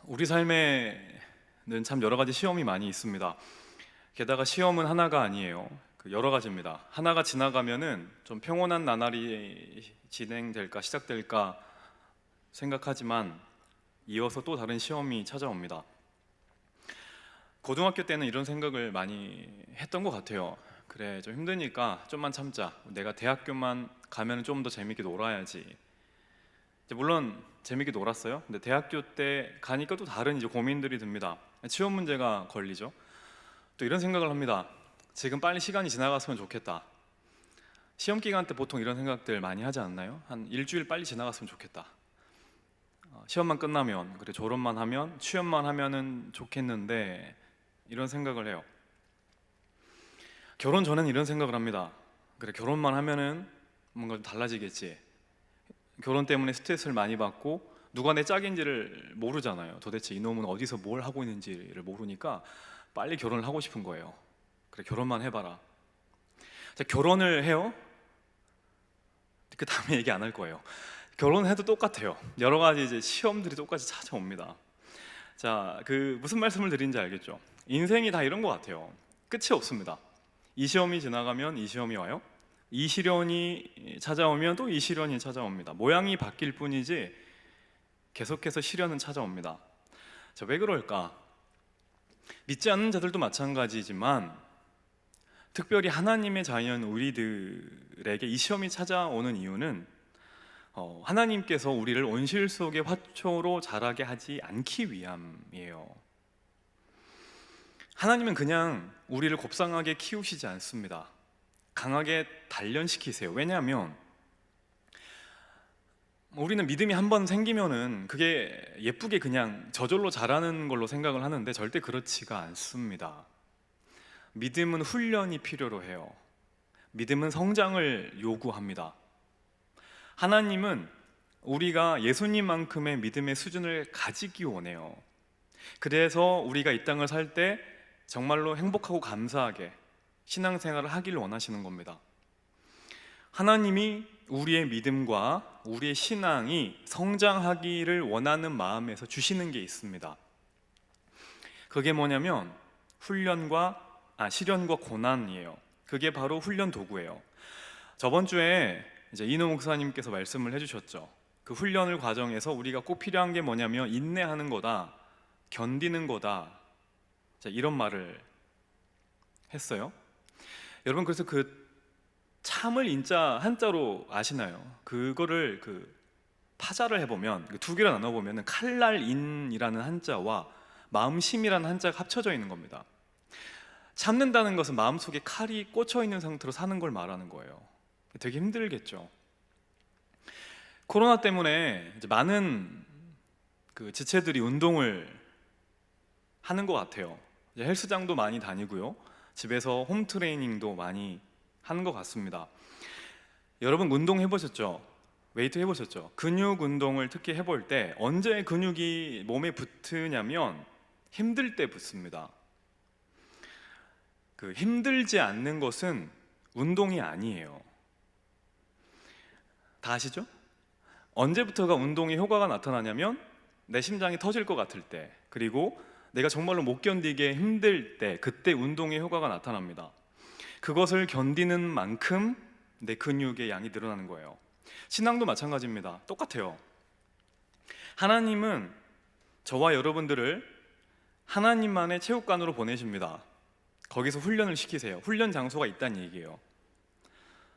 우리 삶에는 참 여러 가지 시험이 많이 있습니다. 게다가 시험은 하나가 아니에요. 여러 가지입니다. 하나가 지나가면은 좀 평온한 나날이 진행될까 시작될까 생각하지만 이어서 또 다른 시험이 찾아옵니다. 고등학교 때는 이런 생각을 많이 했던 것 같아요. 그래, 좀 힘드니까 좀만 참자. 내가 대학교만 가면 좀 더 재밌게 놀아야지. 물론 재밌게 놀았어요. 근데 대학교 때 가니까 또 다른 이제 고민들이 듭니다. 취업 문제가 걸리죠. 또 이런 생각을 합니다. 지금 빨리 시간이 지나갔으면 좋겠다. 시험 기간 때 보통 이런 생각들 많이 하지 않나요? 한 일주일 빨리 지나갔으면 좋겠다. 시험만 끝나면, 그래 졸업만 하면, 취업만 하면은 좋겠는데 이런 생각을 해요. 결혼 전에는 이런 생각을 합니다. 그래 결혼만 하면은 뭔가 좀 달라지겠지. 결혼 때문에 스트레스를 많이 받고 누가 내 짝인지를 모르잖아요. 도대체 이놈은 어디서 뭘 하고 있는지를 모르니까 빨리 결혼을 하고 싶은 거예요. 그래 결혼만 해봐라. 자, 결혼을 해요. 그 다음에 얘기 안 할 거예요. 결혼해도 똑같아요. 여러 가지 이제 시험들이 똑같이 찾아옵니다. 자, 무슨 말씀을 드린지 알겠죠? 인생이 다 이런 것 같아요. 끝이 없습니다. 이 시험이 지나가면 이 시험이 와요. 이 시련이 찾아오면 또 이 시련이 찾아옵니다. 모양이 바뀔 뿐이지 계속해서 시련은 찾아옵니다. 자, 왜 그럴까? 믿지 않는 자들도 마찬가지지만 특별히 하나님의 자녀인 우리들에게 이 시험이 찾아오는 이유는 하나님께서 우리를 온실 속의 화초로 자라게 하지 않기 위함이에요. 하나님은 그냥 우리를 곱상하게 키우시지 않습니다. 강하게 단련시키세요. 왜냐하면 우리는 믿음이 한번 생기면은 그게 예쁘게 그냥 저절로 자라는 걸로 생각을 하는데 절대 그렇지가 않습니다. 믿음은 훈련이 필요로 해요. 믿음은 성장을 요구합니다. 하나님은 우리가 예수님만큼의 믿음의 수준을 가지기 원해요. 그래서 우리가 이 땅을 살 때 정말로 행복하고 감사하게 신앙생활을 하기를 원하시는 겁니다. 하나님이 우리의 믿음과 우리의 신앙이 성장하기를 원하는 마음에서 주시는 게 있습니다. 그게 뭐냐면 시련과 고난이에요. 그게 바로 훈련 도구예요. 저번 주에 이제 이노 목사님께서 말씀을 해주셨죠. 그 훈련을 과정에서 우리가 꼭 필요한 게 뭐냐면 인내하는 거다, 견디는 거다. 자, 이런 말을 했어요. 여러분 그래서 참을 인자 한자로 아시나요? 그거를 파자를 해보면 두 개로 나눠보면 칼날인이라는 한자와 마음심이라는 한자가 합쳐져 있는 겁니다. 참는다는 것은 마음속에 칼이 꽂혀 있는 상태로 사는 걸 말하는 거예요. 되게 힘들겠죠. 코로나 때문에 이제 많은 지체들이 운동을 하는 것 같아요. 이제 헬스장도 많이 다니고요. 집에서 홈 트레이닝도 많이 하는 것 같습니다. 여러분 운동 해보셨죠? 웨이트 해보셨죠? 근육 운동을 특히 해볼 때 언제 근육이 몸에 붙으냐면 힘들 때 붙습니다. 힘들지 않는 것은 운동이 아니에요. 다 아시죠? 언제부터가 운동의 효과가 나타나냐면 내 심장이 터질 것 같을 때, 그리고 내가 정말로 못 견디게 힘들 때, 그때 운동의 효과가 나타납니다. 그것을 견디는 만큼 내 근육의 양이 늘어나는 거예요. 신앙도 마찬가지입니다. 똑같아요. 하나님은 저와 여러분들을 하나님만의 체육관으로 보내십니다. 거기서 훈련을 시키세요. 훈련 장소가 있다는 얘기예요.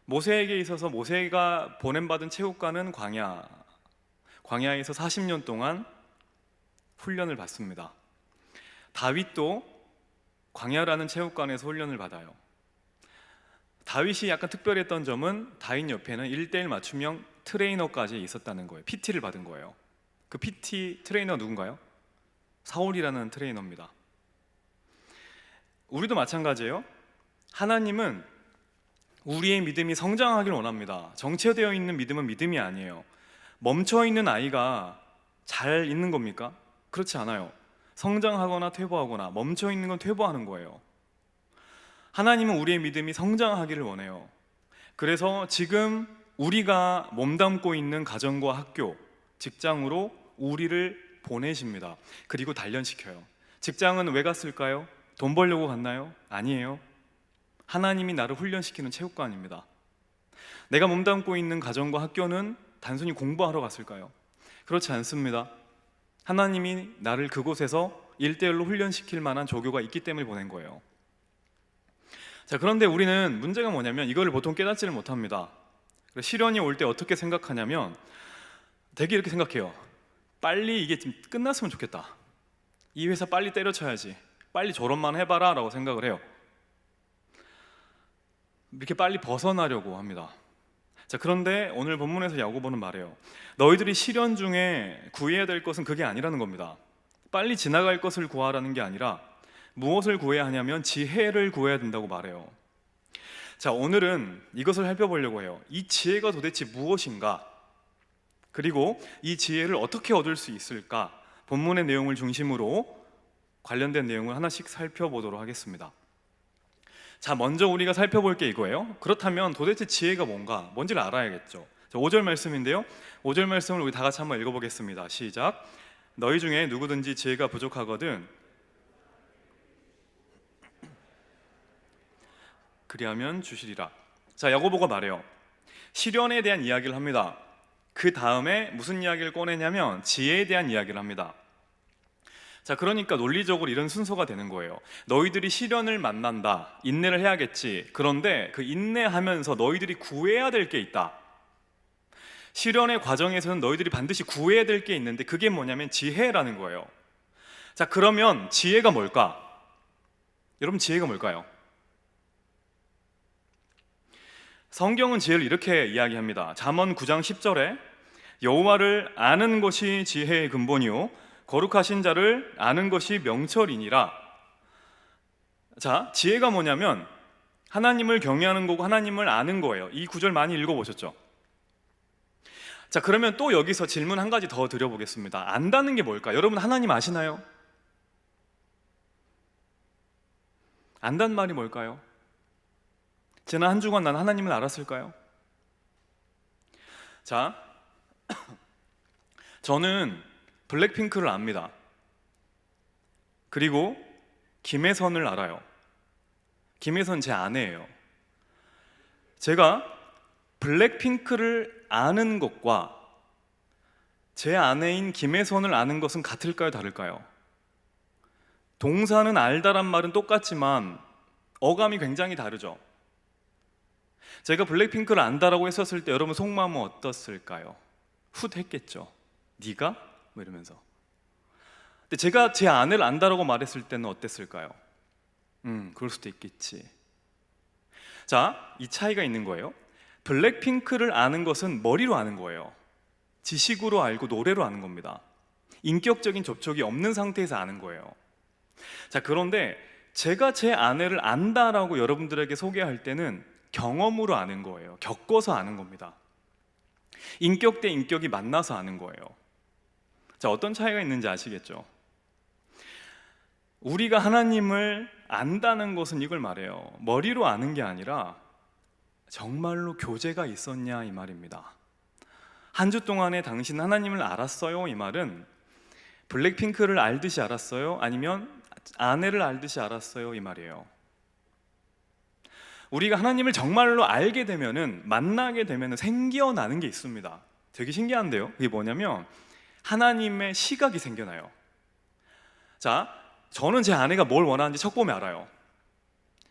모세에게 있어서 모세가 보냄받은 체육관은 광야에서 40년 동안 훈련을 받습니다. 다윗도 광야라는 체육관에서 훈련을 받아요. 다윗이 약간 특별했던 점은 다윗 옆에는 1:1 맞춤형 트레이너까지 있었다는 거예요. PT를 받은 거예요. 그 PT 트레이너 누군가요? 사울이라는 트레이너입니다. 우리도 마찬가지예요. 하나님은 우리의 믿음이 성장하길 원합니다. 정체되어 있는 믿음은 믿음이 아니에요. 멈춰있는 아이가 잘 있는 겁니까? 그렇지 않아요. 성장하거나 퇴보하거나, 멈춰있는 건 퇴보하는 거예요. 하나님은 우리의 믿음이 성장하기를 원해요. 그래서 지금 우리가 몸담고 있는 가정과 학교, 직장으로 우리를 보내십니다. 그리고 단련시켜요. 직장은 왜 갔을까요? 돈 벌려고 갔나요? 아니에요. 하나님이 나를 훈련시키는 체육관입니다. 내가 몸담고 있는 가정과 학교는 단순히 공부하러 갔을까요? 그렇지 않습니다. 하나님이 나를 그곳에서 1대1로 훈련시킬 만한 조교가 있기 때문에 보낸 거예요. 자, 그런데 우리는 문제가 뭐냐면 이거를 보통 깨닫지를 못합니다. 시련이 올 때 어떻게 생각하냐면 되게 이렇게 생각해요. 빨리 이게 좀 끝났으면 좋겠다. 이 회사 빨리 때려쳐야지. 빨리 졸업만 해봐라 라고 생각을 해요. 이렇게 빨리 벗어나려고 합니다. 자, 그런데 오늘 본문에서 야고보는 말해요. 너희들이 시련 중에 구해야 될 것은 그게 아니라는 겁니다. 빨리 지나갈 것을 구하라는 게 아니라 무엇을 구해야 하냐면 지혜를 구해야 된다고 말해요. 자, 오늘은 이것을 살펴보려고 해요. 이 지혜가 도대체 무엇인가? 그리고 이 지혜를 어떻게 얻을 수 있을까? 본문의 내용을 중심으로 관련된 내용을 하나씩 살펴보도록 하겠습니다. 자, 먼저 우리가 살펴볼 게 이거예요. 그렇다면 도대체 지혜가 뭔지를 알아야겠죠. 자, 5절 말씀인데요. 5절 말씀을 우리 다 같이 한번 읽어보겠습니다. 시작. 너희 중에 누구든지 지혜가 부족하거든 그리하면 주시리라. 자, 야고보가 말해요. 시련에 대한 이야기를 합니다. 그 다음에 무슨 이야기를 꺼내냐면 지혜에 대한 이야기를 합니다. 자, 그러니까 논리적으로 이런 순서가 되는 거예요. 너희들이 시련을 만난다. 인내를 해야겠지. 그런데 그 인내하면서 너희들이 구해야 될 게 있다. 시련의 과정에서는 너희들이 반드시 구해야 될 게 있는데 그게 뭐냐면 지혜라는 거예요. 자, 그러면 지혜가 뭘까? 여러분, 지혜가 뭘까요? 성경은 지혜를 이렇게 이야기합니다. 잠언 9장 10절에 여호와를 아는 것이 지혜의 근본이요 거룩하신 자를 아는 것이 명철이니라. 자, 지혜가 뭐냐면 하나님을 경외하는 거고 하나님을 아는 거예요. 이 구절 많이 읽어보셨죠? 자, 그러면 또 여기서 질문 한 가지 더 드려보겠습니다. 안다는 게 뭘까? 여러분, 하나님 아시나요? 안다는 말이 뭘까요? 지난 한 주간 난 하나님을 알았을까요? 자, 저는 블랙핑크를 압니다. 그리고 김혜선을 알아요. 김혜선 제 아내예요. 제가 블랙핑크를 아는 것과 제 아내인 김혜선을 아는 것은 같을까요? 다를까요? 동사는 알다란 말은 똑같지만 어감이 굉장히 다르죠. 제가 블랙핑크를 안다라고 했었을 때 여러분 속마음은 어떻을까요? 훗 했겠죠. 네가? 뭐 이러면서. 근데 제가 제 아내를 안다라고 말했을 때는 어땠을까요? 그럴 수도 있겠지. 자, 이 차이가 있는 거예요. 블랙핑크를 아는 것은 머리로 아는 거예요. 지식으로 알고 노래로 아는 겁니다. 인격적인 접촉이 없는 상태에서 아는 거예요. 자, 그런데 제가 제 아내를 안다라고 여러분들에게 소개할 때는 경험으로 아는 거예요. 겪어서 아는 겁니다. 인격 대 인격이 만나서 아는 거예요. 자, 어떤 차이가 있는지 아시겠죠? 우리가 하나님을 안다는 것은 이걸 말해요. 머리로 아는 게 아니라 정말로 교제가 있었냐 이 말입니다. 한 주 동안에 당신 하나님을 알았어요? 이 말은 블랙핑크를 알듯이 알았어요? 아니면 아내를 알듯이 알았어요? 이 말이에요. 우리가 하나님을 정말로 알게 되면은, 만나게 되면은 생겨나는 게 있습니다. 되게 신기한데요. 그게 뭐냐면 하나님의 시각이 생겨나요. 자, 저는 제 아내가 뭘 원하는지 척 보면 알아요.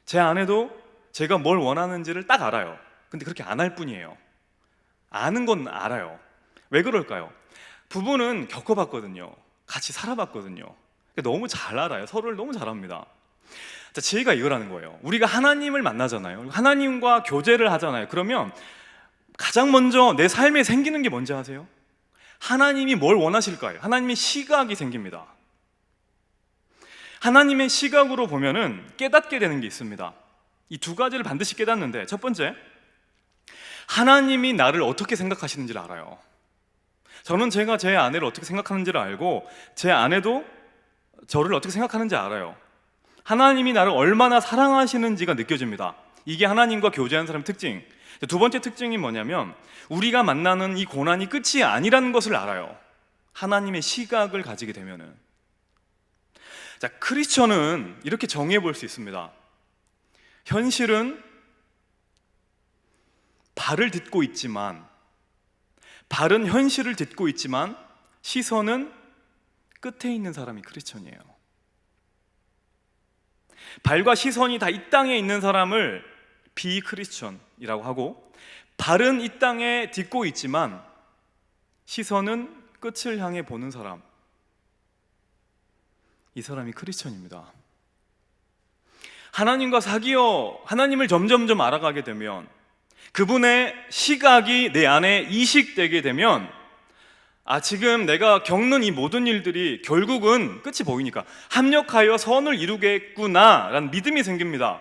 제 아내도 제가 뭘 원하는지를 딱 알아요. 근데 그렇게 안 할 뿐이에요. 아는 건 알아요. 왜 그럴까요? 부부는 겪어봤거든요. 같이 살아봤거든요. 너무 잘 알아요. 서로를 너무 잘 압니다. 자, 지혜가 이거라는 거예요. 우리가 하나님을 만나잖아요. 하나님과 교제를 하잖아요. 그러면 가장 먼저 내 삶에 생기는 게 뭔지 아세요? 하나님이 뭘 원하실까요? 하나님의 시각이 생깁니다. 하나님의 시각으로 보면은 깨닫게 되는 게 있습니다. 이 두 가지를 반드시 깨닫는데, 첫 번째, 하나님이 나를 어떻게 생각하시는지를 알아요. 저는 제가 제 아내를 어떻게 생각하는지를 알고 제 아내도 저를 어떻게 생각하는지 알아요. 하나님이 나를 얼마나 사랑하시는지가 느껴집니다. 이게 하나님과 교제하는 사람의 특징. 두 번째 특징이 뭐냐면 우리가 만나는 이 고난이 끝이 아니라는 것을 알아요. 하나님의 시각을 가지게 되면은, 자, 크리스천은 이렇게 정의해 볼 수 있습니다. 현실은 발을 딛고 있지만, 발은 현실을 딛고 있지만 시선은 끝에 있는 사람이 크리스천이에요. 발과 시선이 다 이 땅에 있는 사람을 비크리스천이라고 하고, 발은 이 땅에 딛고 있지만 시선은 끝을 향해 보는 사람, 이 사람이 크리스천입니다. 하나님과 사귀어 하나님을 점점점 알아가게 되면, 그분의 시각이 내 안에 이식되게 되면, 지금 내가 겪는 이 모든 일들이 결국은 끝이 보이니까 합력하여 선을 이루겠구나 라는 믿음이 생깁니다.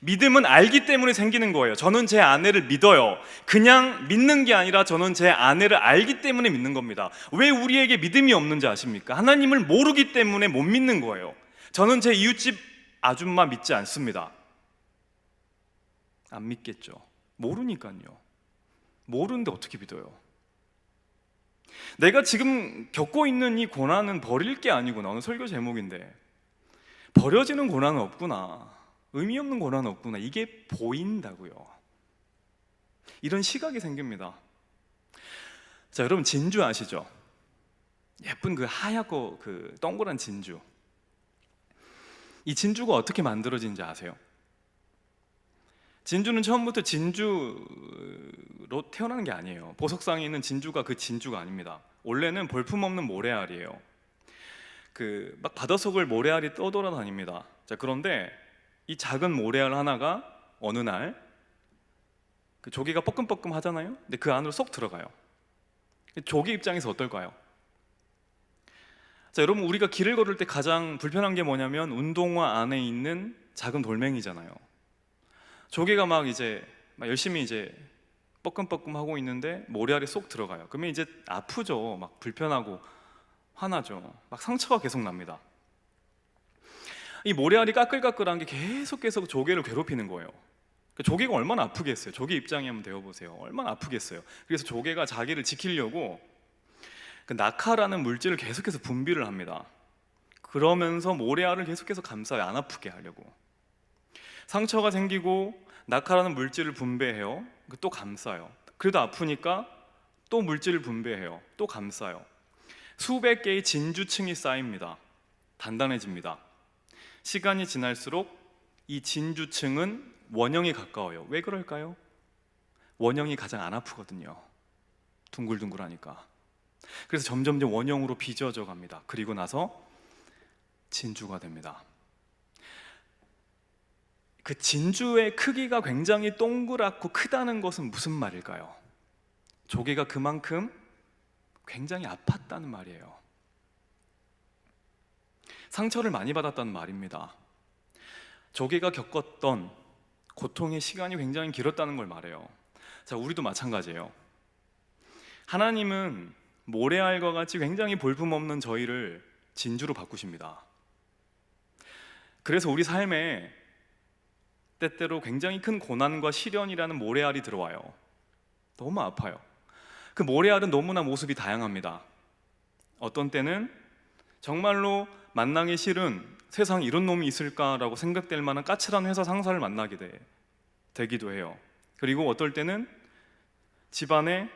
믿음은 알기 때문에 생기는 거예요. 저는 제 아내를 믿어요. 그냥 믿는 게 아니라 저는 제 아내를 알기 때문에 믿는 겁니다. 왜 우리에게 믿음이 없는지 아십니까? 하나님을 모르기 때문에 못 믿는 거예요. 저는 제 이웃집 아줌마 믿지 않습니다. 안 믿겠죠. 모르니까요. 모르는데 어떻게 믿어요? 내가 지금 겪고 있는 이 고난은 버릴 게 아니구나. 오늘 설교 제목인데, 버려지는 고난은 없구나, 의미 없는 고난은 없구나, 이게 보인다고요. 이런 시각이 생깁니다. 자, 여러분 진주 아시죠? 예쁜 그 하얗고 그 동그란 진주. 이 진주가 어떻게 만들어진지 아세요? 진주는 처음부터 진주로 태어나는 게 아니에요. 보석상에 있는 진주가 그 진주가 아닙니다. 원래는 볼품없는 모래알이에요. 막 바닷속을 모래알이 떠돌아다닙니다. 자, 그런데 이 작은 모래알 하나가 어느 날 그 조개가 뻐끔뻐끔 하잖아요. 근데 그 안으로 쏙 들어가요. 조개 입장에서 어떨까요? 자, 여러분, 우리가 길을 걸을 때 가장 불편한 게 뭐냐면 운동화 안에 있는 작은 돌멩이잖아요. 조개가 막 열심히 뻐끔뻐끔 하고 있는데 모래알이 쏙 들어가요. 그러면 이제 아프죠. 막 불편하고 화나죠. 막 상처가 계속 납니다. 이 모래알이 까끌까끌한 게 계속 조개를 괴롭히는 거예요. 조개가 얼마나 아프겠어요. 조개 입장에 한번 되어보세요. 얼마나 아프겠어요. 그래서 조개가 자기를 지키려고 그 낙하라는 물질을 계속해서 분비를 합니다. 그러면서 모래알을 계속해서 감싸요. 안 아프게 하려고. 상처가 생기고 낙하라는 물질을 분배해요. 또 감싸요. 그래도 아프니까 또 물질을 분배해요. 또 감싸요. 수백 개의 진주층이 쌓입니다. 단단해집니다. 시간이 지날수록 이 진주층은 원형이 가까워요. 왜 그럴까요? 원형이 가장 안 아프거든요. 둥글둥글하니까. 그래서 점점 원형으로 빚어져 갑니다. 그리고 나서 진주가 됩니다. 그 진주의 크기가 굉장히 동그랗고 크다는 것은 무슨 말일까요? 조개가 그만큼 굉장히 아팠다는 말이에요. 상처를 많이 받았다는 말입니다. 조개가 겪었던 고통의 시간이 굉장히 길었다는 걸 말해요. 자, 우리도 마찬가지예요. 하나님은 모래알과 같이 굉장히 볼품없는 저희를 진주로 바꾸십니다. 그래서 우리 삶에 때때로 굉장히 큰 고난과 시련이라는 모래알이 들어와요. 너무 아파요. 그 모래알은 너무나 모습이 다양합니다. 어떤 때는 정말로 만나기 싫은, 세상에 이런 놈이 있을까라고 생각될 만한 까칠한 회사 상사를 만나게 되기도 해요. 그리고 어떨 때는 집안에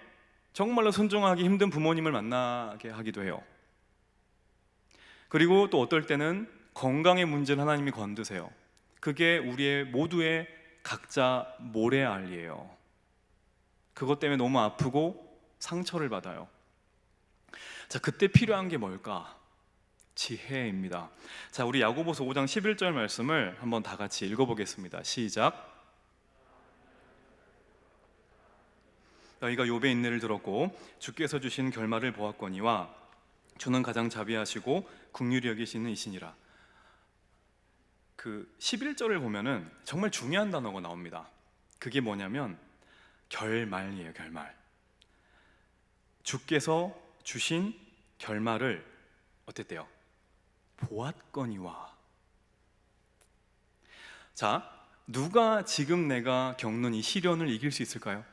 정말로 순종하기 힘든 부모님을 만나게 하기도 해요. 그리고 또 어떨 때는 건강의 문제를 하나님이 건드세요. 그게 우리의 모두의 각자 모래알이에요. 그것 때문에 너무 아프고 상처를 받아요. 자, 그때 필요한 게 뭘까? 지혜입니다. 자, 우리 야고보서 5장 11절 말씀을 한번 다 같이 읽어보겠습니다. 시작. 너희가 욥의 인내를 들었고 주께서 주신 결말을 보았거니와 주는 가장 자비하시고 긍휼히 여기시는 이시니라. 그 11절을 보면은 정말 중요한 단어가 나옵니다. 그게 뭐냐면 결말이에요. 결말. 주께서 주신 결말을 어땠대요? 보았거니와. 자, 누가 지금 내가 겪는 이 시련을 이길 수 있을까요?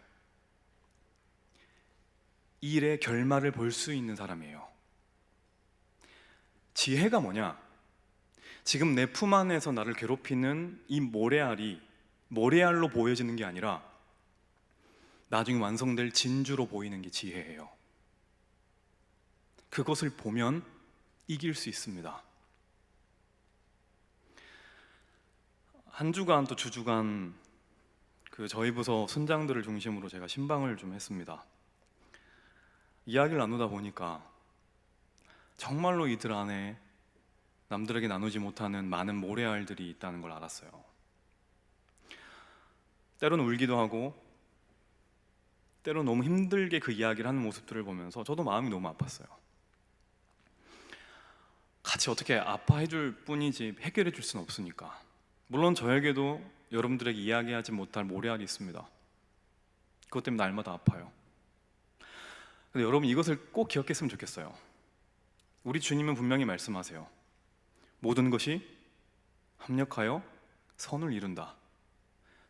일의 결말을 볼 수 있는 사람이에요. 지혜가 뭐냐? 지금 내 품 안에서 나를 괴롭히는 이 모래알이 모래알로 보여지는 게 아니라 나중에 완성될 진주로 보이는 게 지혜예요. 그것을 보면 이길 수 있습니다. 한 주간 또 주주간 저희 부서 순장들을 중심으로 제가 신방을 좀 했습니다. 이야기를 나누다 보니까 정말로 이들 안에 남들에게 나누지 못하는 많은 모래알들이 있다는 걸 알았어요. 때로는 울기도 하고 때로 너무 힘들게 그 이야기를 하는 모습들을 보면서 저도 마음이 너무 아팠어요. 같이 어떻게 아파해 줄 뿐이지 해결해 줄 수는 없으니까. 물론 저에게도 여러분들에게 이야기하지 못할 모래알이 있습니다. 그것 때문에 날마다 아파요. 근데 여러분 이것을 꼭 기억했으면 좋겠어요. 우리 주님은 분명히 말씀하세요. 모든 것이 합력하여 선을 이룬다.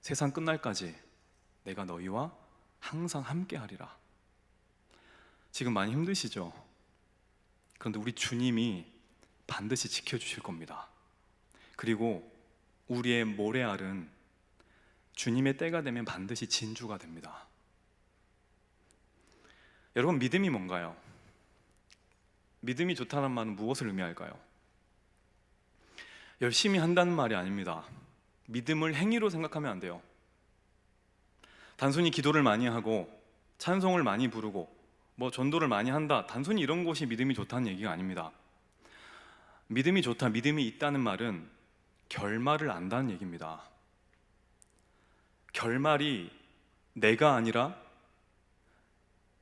세상 끝날까지 내가 너희와 항상 함께 하리라. 지금 많이 힘드시죠? 그런데 우리 주님이 반드시 지켜주실 겁니다. 그리고 우리의 모래알은 주님의 때가 되면 반드시 진주가 됩니다. 여러분, 믿음이 뭔가요? 믿음이 좋다는 말은 무엇을 의미할까요? 열심히 한다는 말이 아닙니다. 믿음을 행위로 생각하면 안 돼요. 단순히 기도를 많이 하고 찬송을 많이 부르고 전도를 많이 한다, 단순히 이런 것이 믿음이 좋다는 얘기가 아닙니다. 믿음이 좋다, 믿음이 있다는 말은 결말을 안다는 얘기입니다. 결말이 내가 아니라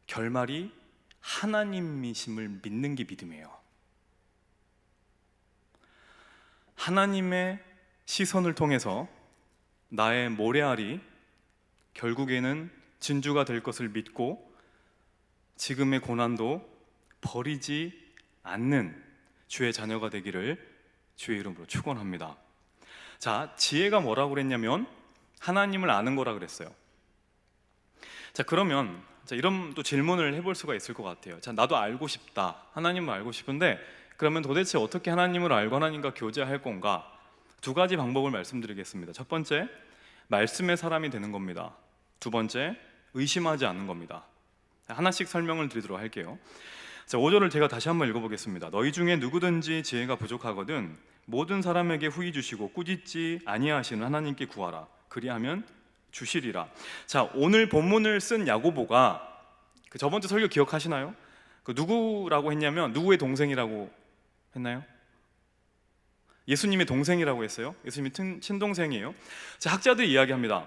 결말이 하나님이심을 믿는 게 믿음이에요. 하나님의 시선을 통해서 나의 모래알이 결국에는 진주가 될 것을 믿고 지금의 고난도 버리지 않는 주의 자녀가 되기를 주의 이름으로 축원합니다. 자, 지혜가 뭐라고 그랬냐면 하나님을 아는 거라 그랬어요. 자, 그러면 이런 또 질문을 해볼 수가 있을 것 같아요. 자, 나도 알고 싶다. 하나님을 알고 싶은데 그러면 도대체 어떻게 하나님을 알고 하나님과 교제할 건가? 두 가지 방법을 말씀드리겠습니다. 첫 번째, 말씀의 사람이 되는 겁니다. 두 번째, 의심하지 않는 겁니다. 하나씩 설명을 드리도록 할게요. 자, 5절을 제가 다시 한번 읽어보겠습니다. 너희 중에 누구든지 지혜가 부족하거든 모든 사람에게 후히 주시고 꾸짖지 아니하시는 하나님께 구하라. 그리하면 주시리라. 자, 오늘 본문을 쓴 야고보가 저번 주 설교 기억하시나요? 누구라고 했냐면 누구의 동생이라고 했나요? 예수님의 동생이라고 했어요. 예수님의 친동생이에요. 자, 학자들이 이야기합니다.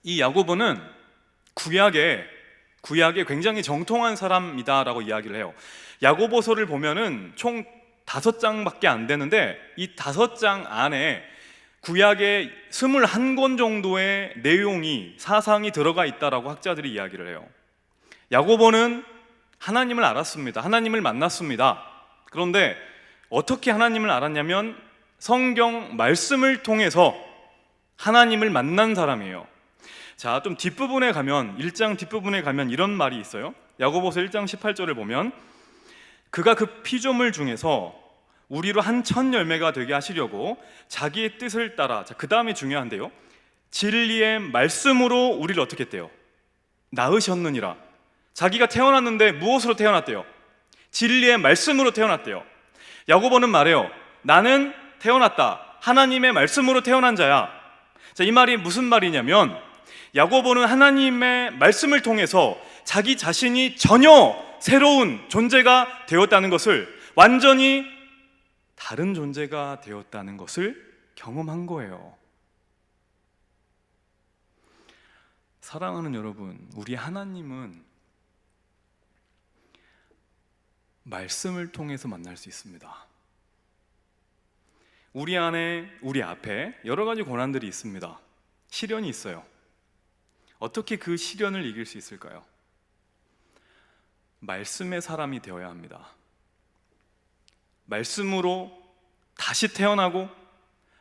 이 야고보는 구약에 굉장히 정통한 사람이다라고 이야기를 해요. 야고보서를 보면은 총 5장밖에 안 되는데 이 5장 안에 구약의 21권 정도의 내용이 사상이 들어가 있다라고 학자들이 이야기를 해요. 야고보는 하나님을 알았습니다. 하나님을 만났습니다. 그런데 어떻게 하나님을 알았냐면 성경 말씀을 통해서 하나님을 만난 사람이에요. 자, 좀 뒷부분에 가면 1장 뒷부분에 가면 이런 말이 있어요. 야고보서 1장 18절을 보면 그가 그 피조물 중에서 우리로 한 천 열매가 되게 하시려고 자기의 뜻을 따라, 자, 그 다음이 중요한데요, 진리의 말씀으로 우리를 어떻게 했대요? 낳으셨느니라. 자기가 태어났는데 무엇으로 태어났대요? 진리의 말씀으로 태어났대요. 야고보는 말해요. 나는 태어났다. 하나님의 말씀으로 태어난 자야. 자, 이 말이 무슨 말이냐면 야고보는 하나님의 말씀을 통해서 자기 자신이 전혀 새로운 존재가 되었다는 것을, 완전히 다른 존재가 되었다는 것을 경험한 거예요. 사랑하는 여러분, 우리 하나님은 말씀을 통해서 만날 수 있습니다. 우리 안에, 우리 앞에 여러 가지 고난들이 있습니다. 시련이 있어요. 어떻게 그 시련을 이길 수 있을까요? 말씀의 사람이 되어야 합니다. 말씀으로 다시 태어나고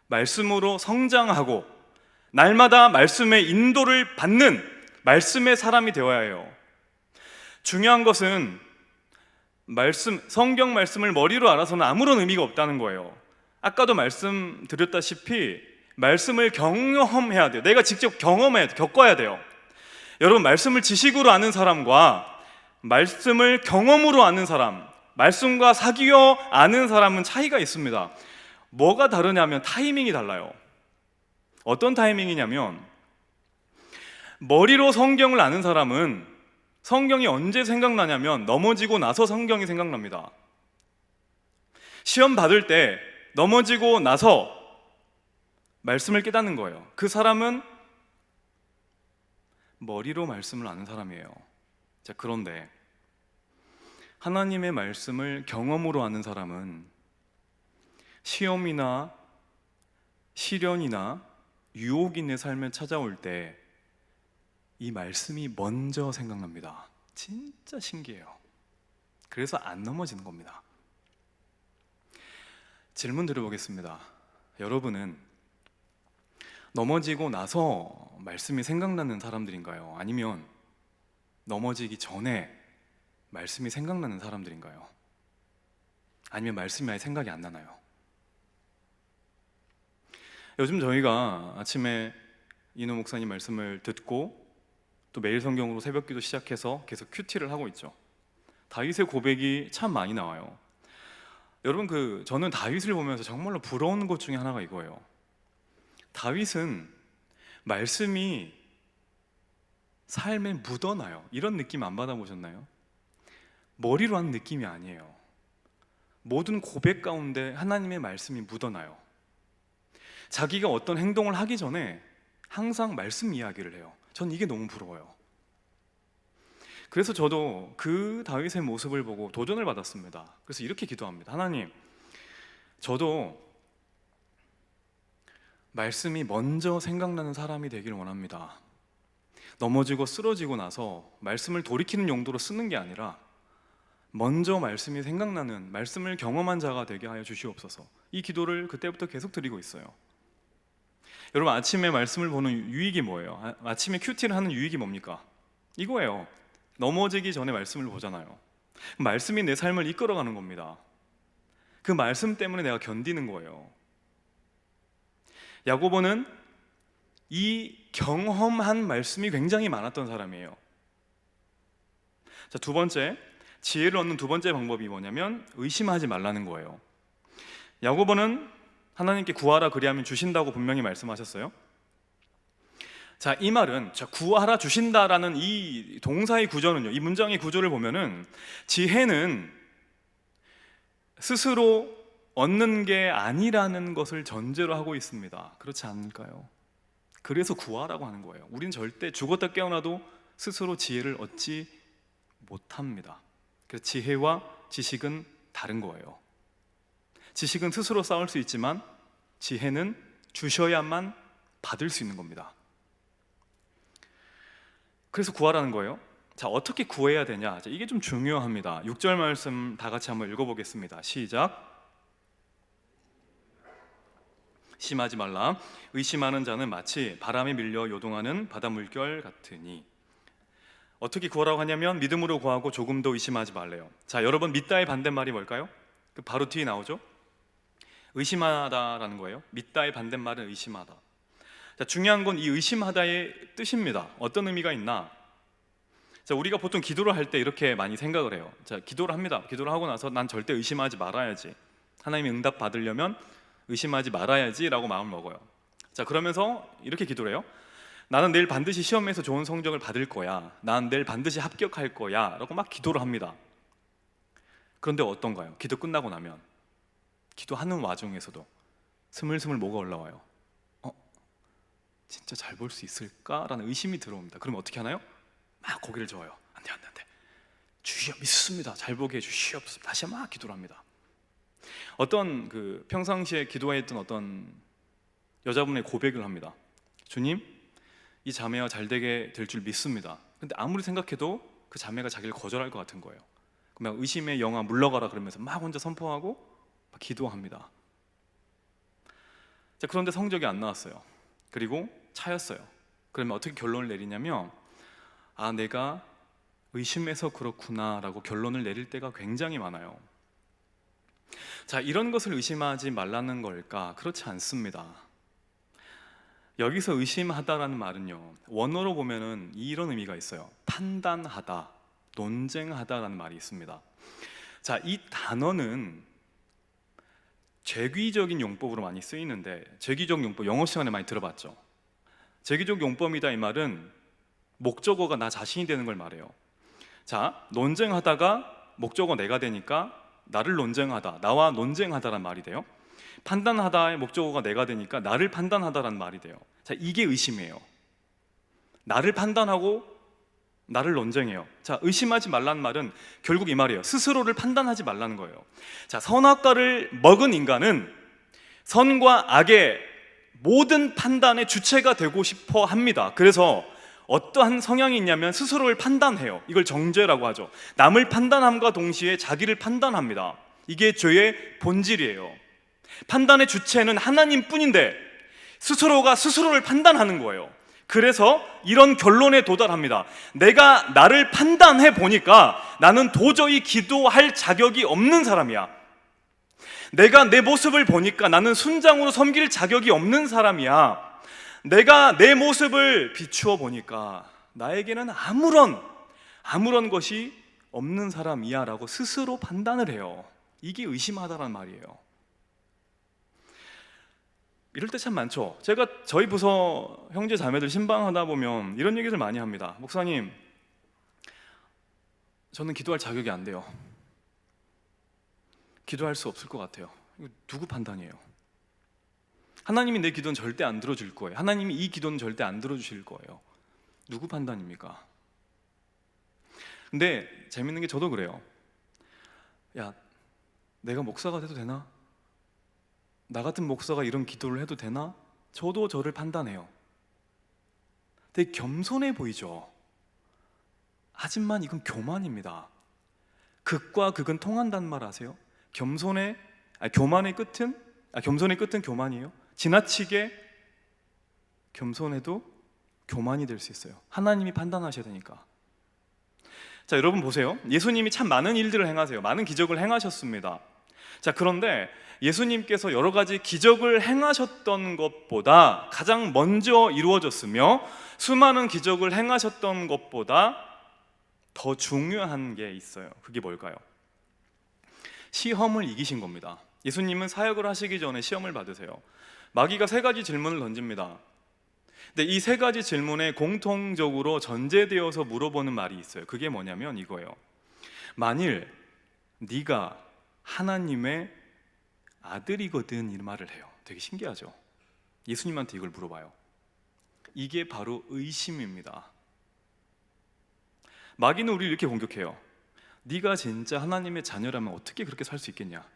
말씀으로 성장하고 날마다 말씀의 인도를 받는 말씀의 사람이 되어야 해요. 중요한 것은 성경 말씀을 머리로 알아서는 아무런 의미가 없다는 거예요. 아까도 말씀드렸다시피 말씀을 경험해야 돼요. 내가 직접 경험해야 돼요. 겪어야 돼요. 여러분, 말씀을 지식으로 아는 사람과 말씀을 경험으로 아는 사람, 말씀과 사귀어 아는 사람은 차이가 있습니다. 뭐가 다르냐면 타이밍이 달라요. 어떤 타이밍이냐면, 머리로 성경을 아는 사람은 성경이 언제 생각나냐면 넘어지고 나서 성경이 생각납니다. 시험 받을 때 넘어지고 나서 말씀을 깨닫는 거예요. 그 사람은 머리로 말씀을 아는 사람이에요. 자, 그런데 하나님의 말씀을 경험으로 아는 사람은 시험이나 시련이나 유혹이 내 삶에 찾아올 때 이 말씀이 먼저 생각납니다. 진짜 신기해요. 그래서 안 넘어지는 겁니다. 질문 드려보겠습니다. 여러분은 넘어지고 나서 말씀이 생각나는 사람들인가요? 아니면 넘어지기 전에 말씀이 생각나는 사람들인가요? 아니면 말씀이 아예 생각이 안 나나요? 요즘 저희가 아침에 이노 목사님 말씀을 듣고 또 매일 성경으로 새벽기도 시작해서 계속 큐티를 하고 있죠. 다윗의 고백이 참 많이 나와요. 여러분, 저는 다윗을 보면서 정말로 부러운 것 중에 하나가 이거예요. 다윗은 말씀이 삶에 묻어나요. 이런 느낌 안 받아보셨나요? 머리로 하는 느낌이 아니에요. 모든 고백 가운데 하나님의 말씀이 묻어나요. 자기가 어떤 행동을 하기 전에 항상 말씀 이야기를 해요. 전 이게 너무 부러워요. 그래서 저도 그 다윗의 모습을 보고 도전을 받았습니다. 그래서 이렇게 기도합니다. 하나님, 저도 말씀이 먼저 생각나는 사람이 되길 원합니다. 넘어지고 쓰러지고 나서 말씀을 돌이키는 용도로 쓰는 게 아니라 먼저 말씀이 생각나는, 말씀을 경험한 자가 되게 하여 주시옵소서. 이 기도를 그때부터 계속 드리고 있어요. 여러분, 아침에 말씀을 보는 유익이 뭐예요? 아침에 큐티를 하는 유익이 뭡니까? 이거예요. 넘어지기 전에 말씀을 보잖아요. 말씀이 내 삶을 이끌어가는 겁니다. 그 말씀 때문에 내가 견디는 거예요. 야고보는 이 경험한 말씀이 굉장히 많았던 사람이에요. 자, 두 번째, 지혜를 얻는 두 번째 방법이 뭐냐면 의심하지 말라는 거예요. 야고보는 하나님께 구하라 그리하면 주신다고 분명히 말씀하셨어요. 자, 이 말은 구하라 주신다라는 이 동사의 구조는요, 이 문장의 구조를 보면은 지혜는 스스로 얻는 게 아니라는 것을 전제로 하고 있습니다. 그렇지 않을까요? 그래서 구하라고 하는 거예요. 우린 절대 죽었다 깨어나도 스스로 지혜를 얻지 못합니다. 그래서 지혜와 지식은 다른 거예요. 지식은 스스로 쌓을 수 있지만 지혜는 주셔야만 받을 수 있는 겁니다. 그래서 구하라는 거예요. 자, 어떻게 구해야 되냐? 자, 이게 좀 중요합니다. 6절 말씀 다 같이 한번 읽어보겠습니다. 시작. 심하지 말라. 의심하는 자는 마치 바람에 밀려 요동하는 바다 물결 같으니. 어떻게 구하라고 하냐면 믿음으로 구하고 조금도 의심하지 말래요. 자, 여러분, 믿다의 반대말이 뭘까요? 바로 뒤에 나오죠? 의심하다라는 거예요. 믿다의 반대말은 의심하다. 자, 중요한 건 이 의심하다의 뜻입니다. 어떤 의미가 있나? 자, 우리가 보통 기도를 할 때 이렇게 많이 생각을 해요. 자, 기도를 합니다. 기도를 하고 나서 난 절대 의심하지 말아야지. 하나님의 응답 받으려면 의심하지 말아야지 라고 마음을 먹어요. 자, 그러면서 이렇게 기도를 해요. 나는 내일 반드시 시험에서 좋은 성적을 받을 거야. 난 내일 반드시 합격할 거야 라고 막 기도를 합니다. 그런데 어떤가요? 기도 끝나고 나면 기도하는 와중에서도 스물스물 뭐가 올라와요? 진짜 잘 볼 수 있을까라는 의심이 들어옵니다. 그러면 어떻게 하나요? 막 고개를 저어요. 안 돼. 주여 믿습니다. 잘 보게 해주시옵소서. 다시 막 기도를 합니다. 어떤 평상시에 기도했던 어떤 여자분의 고백을 합니다. 주님, 이 자매와 잘 되게 될 줄 믿습니다. 근데 아무리 생각해도 그 자매가 자기를 거절할 것 같은 거예요. 그러면 의심의 영아 물러가라 그러면서 막 혼자 선포하고 막 기도합니다. 자, 그런데 성적이 안 나왔어요. 그리고 차였어요. 그러면 어떻게 결론을 내리냐면 내가 의심해서 그렇구나라고 결론을 내릴 때가 굉장히 많아요. 자, 이런 것을 의심하지 말라는 걸까? 그렇지 않습니다. 여기서 의심하다라는 말은요, 원어로 보면은 이런 의미가 있어요. 판단하다, 논쟁하다라는 말이 있습니다. 자, 이 단어는 죄기적인 용법으로 많이 쓰이는데, 죄기적 용법 영어 시간에 많이 들어봤죠. 죄기적 용법이다 이 말은 목적어가 나 자신이 되는 걸 말해요. 자, 논쟁하다가 목적어 내가 되니까 나를 논쟁하다, 나와 논쟁하다란 말이 돼요. 판단하다의 목적어가 내가 되니까 나를 판단하다란 말이 돼요. 자, 이게 의심이에요. 나를 판단하고 나를 논쟁해요. 자, 의심하지 말라는 말은 결국 이 말이에요. 스스로를 판단하지 말라는 거예요. 자, 선악과를 먹은 인간은 선과 악의 모든 판단의 주체가 되고 싶어 합니다. 그래서 어떠한 성향이 있냐면 스스로를 판단해요. 이걸 정죄라고 하죠. 남을 판단함과 동시에 자기를 판단합니다. 이게 죄의 본질이에요. 판단의 주체는 하나님뿐인데 스스로가 스스로를 판단하는 거예요. 그래서 이런 결론에 도달합니다. 내가 나를 판단해 보니까 나는 도저히 기도할 자격이 없는 사람이야. 내가 내 모습을 보니까 나는 순장으로 섬길 자격이 없는 사람이야. 내가 내 모습을 비추어 보니까 나에게는 아무런 것이 없는 사람이야 라고 스스로 판단을 해요. 이게 의심하다란 말이에요. 이럴 때 참 많죠. 제가 저희 부서 형제 자매들 신방하다 보면 이런 얘기를 많이 합니다. 목사님, 저는 기도할 자격이 안 돼요. 기도할 수 없을 것 같아요. 이거 누구 판단이에요? 하나님이 내 기도는 절대 안 들어줄 거예요. 하나님이 이 기도는 절대 안 들어주실 거예요. 누구 판단입니까? 근데 재밌는 게 저도 그래요. 야, 내가 목사가 돼도 되나? 나 같은 목사가 이런 기도를 해도 되나? 저도 저를 판단해요. 되게 겸손해 보이죠? 하지만 이건 교만입니다. 극과 극은 통한다는 말 아세요? 겸손의 끝은 교만이에요. 지나치게 겸손해도 교만이 될 수 있어요. 하나님이 판단하셔야 되니까. 자, 여러분 보세요. 예수님이 참 많은 일들을 행하세요. 많은 기적을 행하셨습니다. 자, 그런데 예수님께서 여러 가지 기적을 행하셨던 것보다 가장 먼저 이루어졌으며 수많은 기적을 행하셨던 것보다 더 중요한 게 있어요. 그게 뭘까요? 시험을 이기신 겁니다. 예수님은 사역을 하시기 전에 시험을 받으세요. 마귀가 3가지 질문을 던집니다. 근데 이 3가지 질문에 공통적으로 전제되어서 물어보는 말이 있어요. 그게 뭐냐면 이거예요. 만일 네가 하나님의 아들이거든, 이 말을 해요. 되게 신기하죠? 예수님한테 이걸 물어봐요. 이게 바로 의심입니다. 마귀는 우리를 이렇게 공격해요. 네가 진짜 하나님의 자녀라면 어떻게 그렇게 살 수 있겠냐?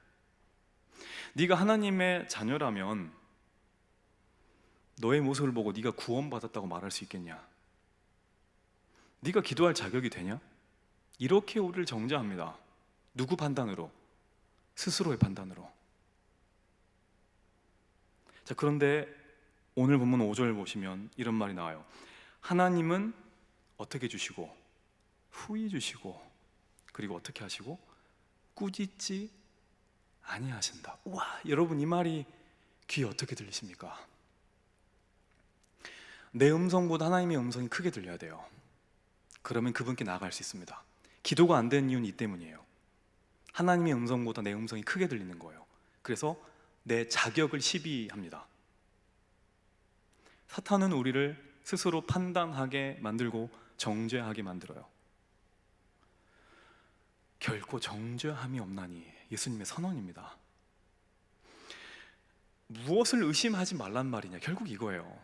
네가 하나님의 자녀라면 너의 모습을 보고 네가 구원받았다고 말할 수 있겠냐? 네가 기도할 자격이 되냐? 이렇게 우리를 정죄합니다. 누구 판단으로? 스스로의 판단으로. 자, 그런데 오늘 본문 5절 보시면 이런 말이 나와요. 하나님은 어떻게 주시고 후히 주시고 그리고 어떻게 하시고 꾸짖지 아니하신다. 우와, 여러분 이 말이 귀에 어떻게 들리십니까? 내 음성보다 하나님의 음성이 크게 들려야 돼요. 그러면 그분께 나아갈 수 있습니다. 기도가 안 되는 이유는 이 때문이에요. 하나님의 음성보다 내 음성이 크게 들리는 거예요. 그래서 내 자격을 시비합니다. 사탄은 우리를 스스로 판단하게 만들고 정죄하게 만들어요. 결코 정죄함이 없나니, 예수님의 선언입니다. 무엇을 의심하지 말란 말이냐? 결국 이거예요.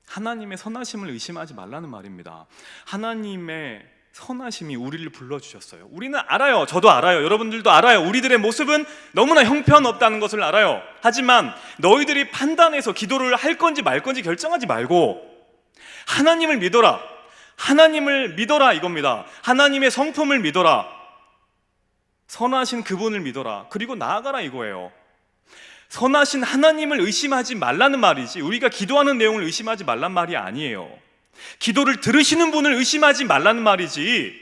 하나님의 선하심을 의심하지 말라는 말입니다. 하나님의 선하심이 우리를 불러주셨어요. 우리는 알아요. 저도 알아요. 여러분들도 알아요. 우리들의 모습은 너무나 형편없다는 것을 알아요. 하지만 너희들이 판단해서 기도를 할 건지 말 건지 결정하지 말고 하나님을 믿어라. 하나님을 믿어라 이겁니다. 하나님의 성품을 믿어라. 선하신 그분을 믿어라. 그리고 나아가라 이거예요. 선하신 하나님을 의심하지 말라는 말이지 우리가 기도하는 내용을 의심하지 말란 말이 아니에요. 기도를 들으시는 분을 의심하지 말라는 말이지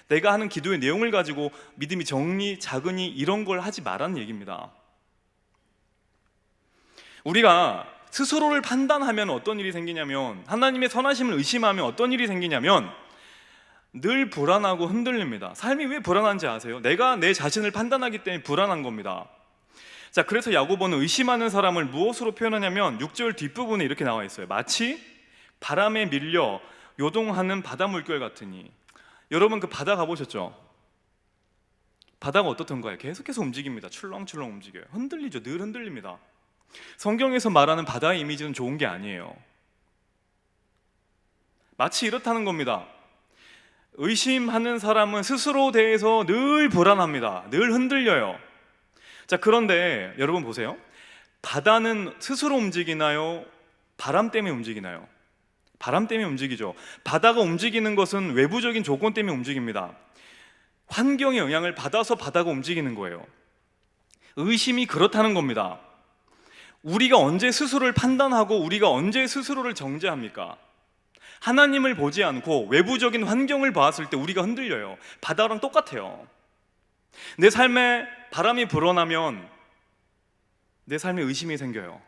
내가 하는 기도의 내용을 가지고 믿음이 적니 작으니 이런 걸 하지 말라는 얘기입니다. 우리가 스스로를 판단하면 어떤 일이 생기냐면, 하나님의 선하심을 의심하면 어떤 일이 생기냐면 늘 불안하고 흔들립니다. 삶이 왜 불안한지 아세요? 내가 내 자신을 판단하기 때문에 불안한 겁니다. 자, 그래서 야고보는 의심하는 사람을 무엇으로 표현하냐면 6절 뒷부분에 이렇게 나와 있어요. 마치 바람에 밀려 요동하는 바다 물결 같으니. 여러분 그 바다 가보셨죠? 바다가 어떻던가요? 계속해서 움직입니다. 출렁출렁 움직여요. 흔들리죠. 늘 흔들립니다. 성경에서 말하는 바다의 이미지는 좋은 게 아니에요. 마치 이렇다는 겁니다. 의심하는 사람은 스스로 대해서 늘 불안합니다. 늘 흔들려요. 자, 그런데 여러분 보세요. 바다는 스스로 움직이나요? 바람 때문에 움직이나요? 바람 때문에 움직이죠. 바다가 움직이는 것은 외부적인 조건 때문에 움직입니다. 환경의 영향을 받아서 바다가 움직이는 거예요. 의심이 그렇다는 겁니다. 우리가 언제 스스로를 판단하고 우리가 언제 스스로를 정죄합니까? 하나님을 보지 않고 외부적인 환경을 봤을 때 우리가 흔들려요. 바다랑 똑같아요. 내 삶에 바람이 불어나면 내 삶에 의심이 생겨요.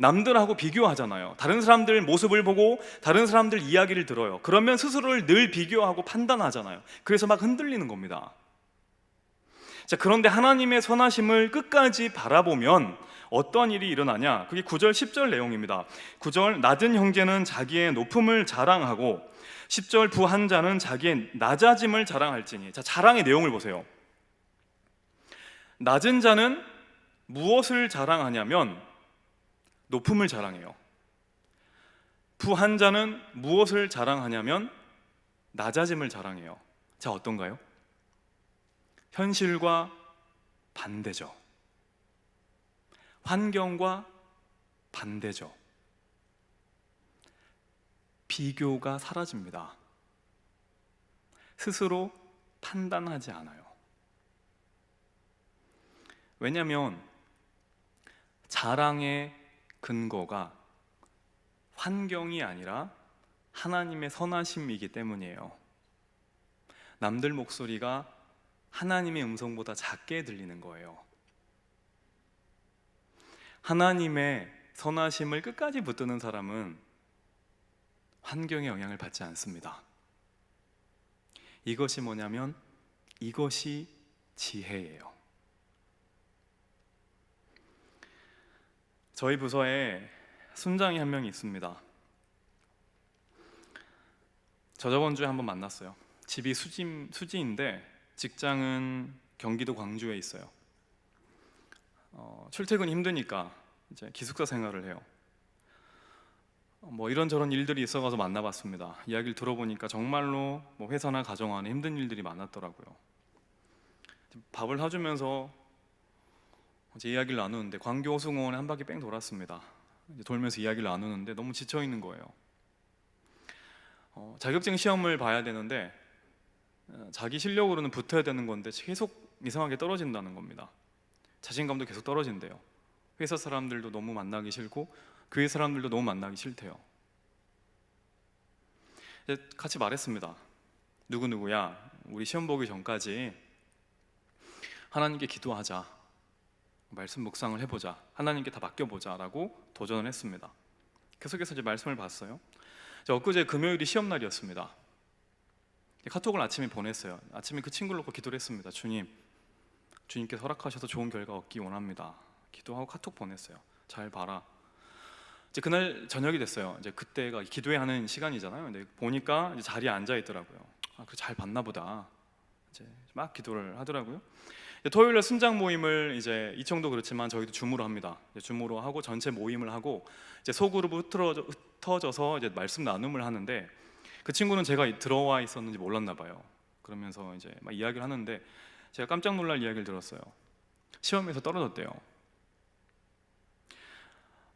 남들하고 비교하잖아요. 다른 사람들 모습을 보고 다른 사람들 이야기를 들어요. 그러면 스스로를 늘 비교하고 판단하잖아요. 그래서 막 흔들리는 겁니다. 자, 그런데 하나님의 선하심을 끝까지 바라보면 어떤 일이 일어나냐? 그게 9절 10절 내용입니다. 9절 낮은 형제는 자기의 높음을 자랑하고 10절 부한 자는 자기의 낮아짐을 자랑할지니. 자, 자랑의 내용을 보세요. 낮은 자는 무엇을 자랑하냐면 높음을 자랑해요. 부한 자는 무엇을 자랑하냐면 낮아짐을 자랑해요. 자, 어떤가요? 현실과 반대죠. 환경과 반대죠. 비교가 사라집니다. 스스로 판단하지 않아요. 왜냐하면 자랑의 근거가 환경이 아니라 하나님의 선하심이기 때문이에요. 남들 목소리가 하나님의 음성보다 작게 들리는 거예요. 하나님의 선하심을 끝까지 붙드는 사람은 환경의 영향을 받지 않습니다. 이것이 뭐냐면 이것이 지혜예요. 저희 부서에 순장이 한 명이 있습니다. 저번 주에 한번 만났어요. 집이 수지인데 직장은 경기도 광주에 있어요. 출퇴근이 힘드니까 이제 기숙사 생활을 해요. 뭐 이런저런 일들이 있어가서 만나봤습니다. 이야기를 들어보니까 정말로 뭐 회사나 가정 안에 힘든 일들이 많았더라고요. 밥을 사주면서 이제 이야기를 나누는데 광교 호수공원에 한 바퀴 뺑 돌았습니다. 이제 돌면서 이야기를 나누는데 너무 지쳐 있는 거예요. 자격증 시험을 봐야 되는데 자기 실력으로는 붙어야 되는 건데 계속 이상하게 떨어진다는 겁니다. 자신감도 계속 떨어진대요. 회사 사람들도 너무 만나기 싫고 교회 사람들도 너무 만나기 싫대요. 같이 말했습니다. 누구누구야, 우리 시험 보기 전까지 하나님께 기도하자, 말씀 묵상을 해보자, 하나님께 다 맡겨보자 라고 도전을 했습니다. 계속해서 이제 말씀을 봤어요. 엊그제 금요일이 시험날이었습니다. 카톡을 아침에 보냈어요. 아침에 그 친구를 놓고 기도를 했습니다. 주님께서 허락하셔서 좋은 결과 얻기 원합니다. 기도하고 카톡 보냈어요. 잘 봐라. 이제 그날 저녁이 됐어요. 이제 그때가 기도해야 하는 시간이잖아요. 근데 보니까 이제 자리에 앉아 있더라고요. 그래, 잘 봤나 보다. 이제 막 기도를 하더라고요. 토요일에 순장 모임을 이제 이청도 그렇지만 저희도 줌으로 합니다. 줌으로 하고 전체 모임을 하고 이제 소그룹으로 흩어져서 이제 말씀 나눔을 하는데 그 친구는 제가 들어와 있었는지 몰랐나 봐요. 그러면서 이제 막 이야기를 하는데 제가 깜짝 놀랄 이야기를 들었어요. 시험에서 떨어졌대요.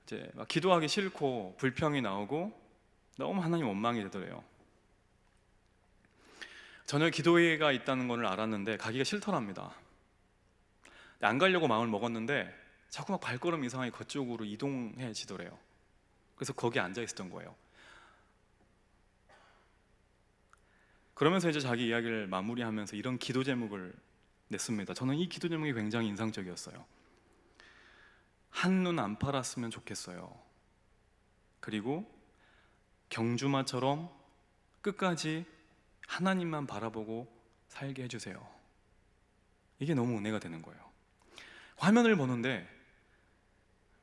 이제 막 기도하기 싫고 불평이 나오고 너무 하나님 원망이 되더래요. 저녁 기도회가 있다는 걸 알았는데 가기가 싫더랍니다. 안 가려고 마음을 먹었는데 자꾸 막 발걸음 이상하게 그쪽으로 이동해지더래요. 그래서 거기 앉아 있었던 거예요. 그러면서 이제 자기 이야기를 마무리하면서 이런 기도 제목을 냈습니다. 저는 이 기도 제목이 굉장히 인상적이었어요. 한눈 안 팔았으면 좋겠어요. 그리고 경주마처럼 끝까지 하나님만 바라보고 살게 해주세요. 이게 너무 은혜가 되는 거예요. 화면을 보는데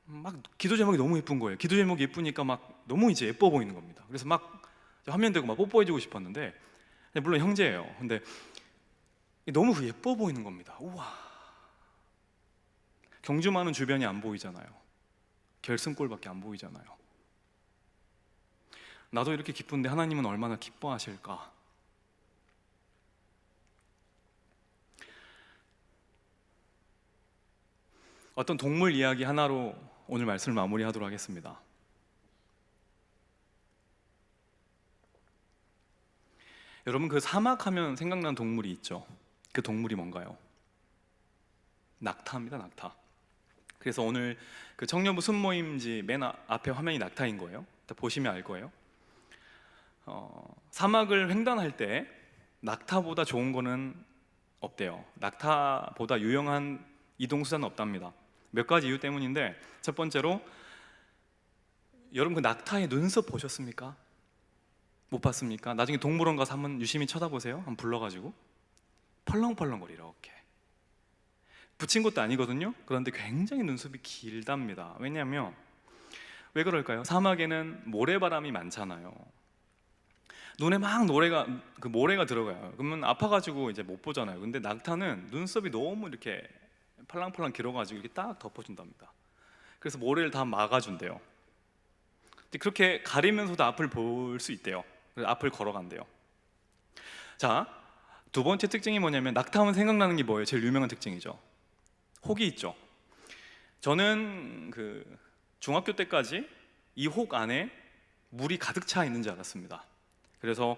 막 기도 제목이 너무 예쁜 거예요. 기도 제목이 예쁘니까 막 너무 이제 예뻐 보이는 겁니다. 그래서 막 화면 대고 막 뽀뽀해주고 싶었는데, 물론 형제예요. 근데 너무 예뻐 보이는 겁니다. 우와. 경주마는 주변이 안 보이잖아요. 결승골밖에 안 보이잖아요. 나도 이렇게 기쁜데 하나님은 얼마나 기뻐하실까? 어떤 동물 이야기 하나로 오늘 말씀을 마무리하도록 하겠습니다. 여러분, 그 사막하면 생각나는 동물이 있죠. 그 동물이 뭔가요? 낙타입니다. 낙타. 그래서 오늘 그 청년부 순모임지 맨 앞에 화면이 낙타인 거예요. 보시면 알 거예요. 사막을 횡단할 때 낙타보다 좋은 거는 없대요. 낙타보다 유용한 이동수단은 없답니다. 몇 가지 이유 때문인데, 첫 번째로 여러분 그 낙타의 눈썹 보셨습니까? 못 봤습니까? 나중에 동물원 가서 한번 유심히 쳐다보세요. 한번 불러가지고 펄렁펄렁거리 이렇게 붙인 것도 아니거든요. 그런데 굉장히 눈썹이 길답니다. 왜냐하면 왜 그럴까요? 사막에는 모래바람이 많잖아요. 눈에 막 모래가 들어가요. 그러면 아파가지고 이제 못 보잖아요. 근데 낙타는 눈썹이 너무 이렇게 팔랑팔랑 길어가지고 이렇게 딱 덮어준답니다. 그래서 모래를 다 막아준대요. 근데 그렇게 가리면서도 앞을 볼 수 있대요. 그래서 앞을 걸어간대요. 자, 두 번째 특징이 뭐냐면, 낙타하면 생각나는 게 뭐예요? 제일 유명한 특징이죠. 혹이 있죠. 저는 그 중학교 때까지 이 혹 안에 물이 가득 차 있는 줄 알았습니다. 그래서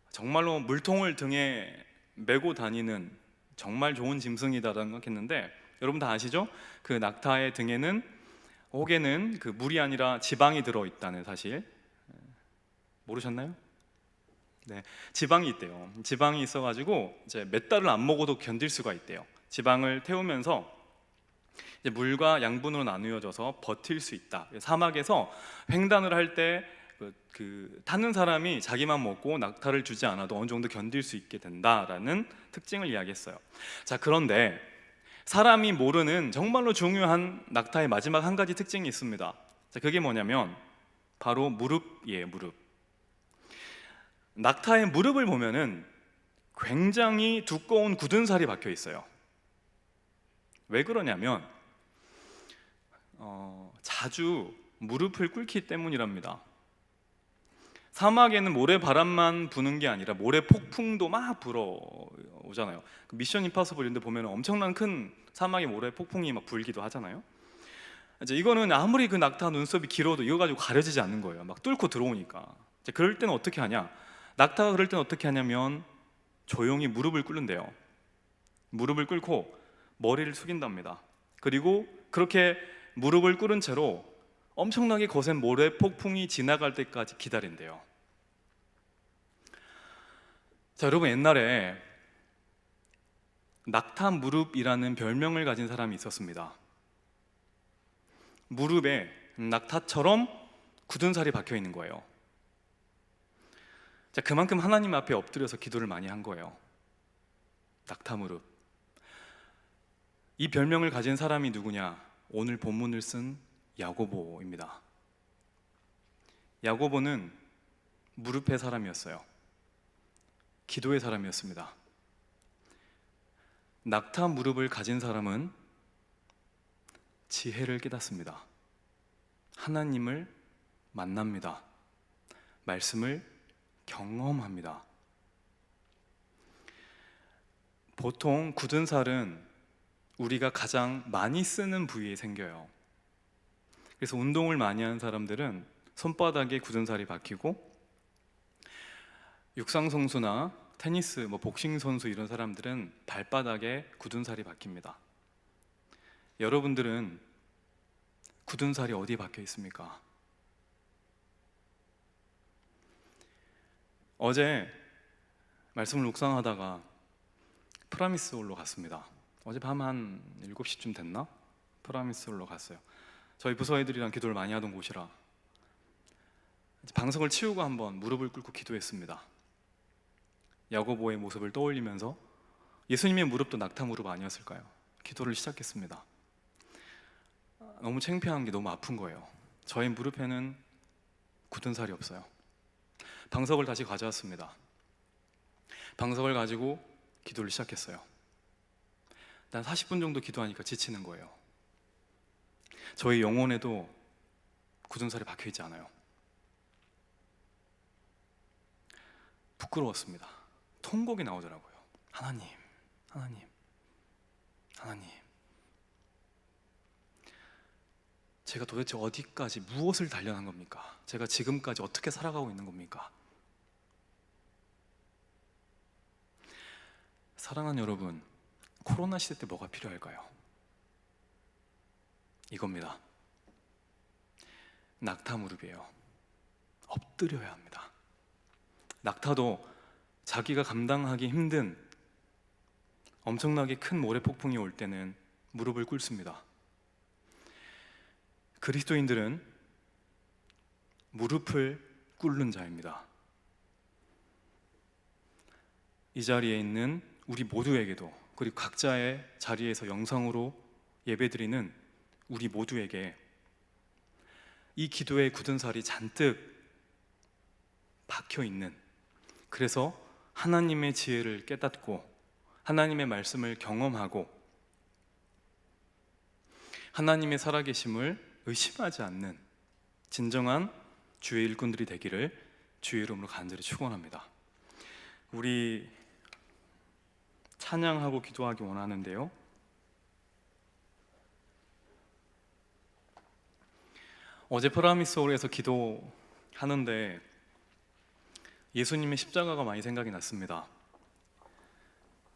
정말로 물통을 등에 메고 다니는 정말 좋은 짐승이다라는 생각했는데, 여러분 다 아시죠? 그 낙타의 등에는, 혹에는 그 물이 아니라 지방이 들어있다는 사실 모르셨나요? 네, 지방이 있대요. 지방이 있어가지고 이제 몇 달을 안 먹어도 견딜 수가 있대요. 지방을 태우면서 이제 물과 양분으로 나누어져서 버틸 수 있다. 사막에서 횡단을 할 때 타는 사람이 자기만 먹고 낙타를 주지 않아도 어느 정도 견딜 수 있게 된다라는 특징을 이야기했어요. 자, 그런데 사람이 모르는 정말로 중요한 낙타의 마지막 한 가지 특징이 있습니다. 자, 그게 뭐냐면 바로 무릎이에요. 무릎. 낙타의 무릎을 보면은 굉장히 두꺼운 굳은 살이 박혀 있어요. 왜 그러냐면 자주 무릎을 꿇기 때문이랍니다. 사막에는 모래바람만 부는 게 아니라 모래 폭풍도 막 불어오잖아요. 미션 임파서블 이런 데 보면 엄청난 큰 사막에 모래 폭풍이 막 불기도 하잖아요. 이제 이거는 아무리 그 낙타 눈썹이 길어도 이거 가지고 가려지지 않는 거예요. 막 뚫고 들어오니까. 이제 그럴 때는 어떻게 하냐? 낙타가 그럴 때는 어떻게 하냐면 조용히 무릎을 꿇는데요. 무릎을 꿇고 머리를 숙인답니다. 그리고 그렇게 무릎을 꿇은 채로 엄청나게 거센 모래 폭풍이 지나갈 때까지 기다린대요. 자, 여러분, 옛날에 낙타 무릎이라는 별명을 가진 사람이 있었습니다. 무릎에 낙타처럼 굳은 살이 박혀 있는 거예요. 자, 그만큼 하나님 앞에 엎드려서 기도를 많이 한 거예요. 낙타 무릎. 이 별명을 가진 사람이 누구냐? 오늘 본문을 쓴 야고보입니다. 야고보는 무릎의 사람이었어요. 기도의 사람이었습니다. 낙타 무릎을 가진 사람은 지혜를 깨닫습니다. 하나님을 만납니다. 말씀을 경험합니다. 보통 굳은 살은 우리가 가장 많이 쓰는 부위에 생겨요. 그래서 운동을 많이 하는 사람들은 손바닥에 굳은 살이 박히고, 육상 선수나 테니스, 복싱 선수 이런 사람들은 발바닥에 굳은 살이 박힙니다. 여러분들은 굳은 살이 어디에 박혀 있습니까? 어제 말씀을 묵상하다가 프라미스 홀로 갔습니다. 어젯밤 한 7시쯤 됐나? 프라미스 홀로 갔어요. 저희 부서 애들이랑 기도를 많이 하던 곳이라 방석을 치우고 한번 무릎을 꿇고 기도했습니다. 야고보의 모습을 떠올리면서 예수님의 무릎도 낙타 무릎 아니었을까요? 기도를 시작했습니다. 너무 창피한 게 너무 아픈 거예요. 저의 무릎에는 굳은 살이 없어요. 방석을 다시 가져왔습니다. 방석을 가지고 기도를 시작했어요. 난 40분 정도 기도하니까 지치는 거예요. 저희 영혼에도 굳은 살이 박혀있지 않아요. 부끄러웠습니다. 통곡이 나오더라고요. 하나님, 하나님, 하나님, 제가 도대체 어디까지 무엇을 단련한 겁니까? 제가 지금까지 어떻게 살아가고 있는 겁니까? 사랑하는 여러분, 코로나 시대 때 뭐가 필요할까요? 이겁니다. 낙타 무릎이에요. 엎드려야 합니다. 낙타도 자기가 감당하기 힘든 엄청나게 큰 모래폭풍이 올 때는 무릎을 꿇습니다. 그리스도인들은 무릎을 꿇는 자입니다. 이 자리에 있는 우리 모두에게도, 그리고 각자의 자리에서 영상으로 예배드리는 우리 모두에게 이 기도의 굳은 살이 잔뜩 박혀있는, 그래서 하나님의 지혜를 깨닫고 하나님의 말씀을 경험하고 하나님의 살아계심을 의심하지 않는 진정한 주의 일꾼들이 되기를 주의 이름으로 간절히 축원합니다. 우리 찬양하고 기도하기 원하는데요, 어제 프라미스홀에서 기도하는데 예수님의 십자가가 많이 생각이 났습니다.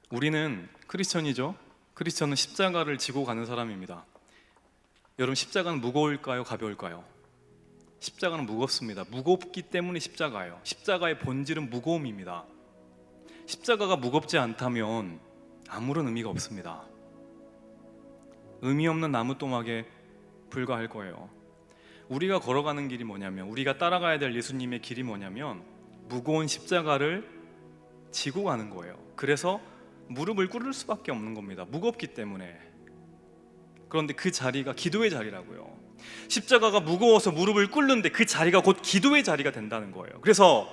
우리는 크리스천이죠. 크리스천은 십자가를 지고 가는 사람입니다. 여러분, 십자가는 무거울까요? 가벼울까요? 십자가는 무겁습니다. 무겁기 때문에 십자가예요. 십자가의 본질은 무거움입니다. 십자가가 무겁지 않다면 아무런 의미가 없습니다. 의미 없는 나무토막에 불과할 거예요. 우리가 걸어가는 길이 뭐냐면, 우리가 따라가야 될 예수님의 길이 뭐냐면 무거운 십자가를 지고 가는 거예요. 그래서 무릎을 꿇을 수밖에 없는 겁니다. 무겁기 때문에. 그런데 그 자리가 기도의 자리라고요. 십자가가 무거워서 무릎을 꿇는데 그 자리가 곧 기도의 자리가 된다는 거예요. 그래서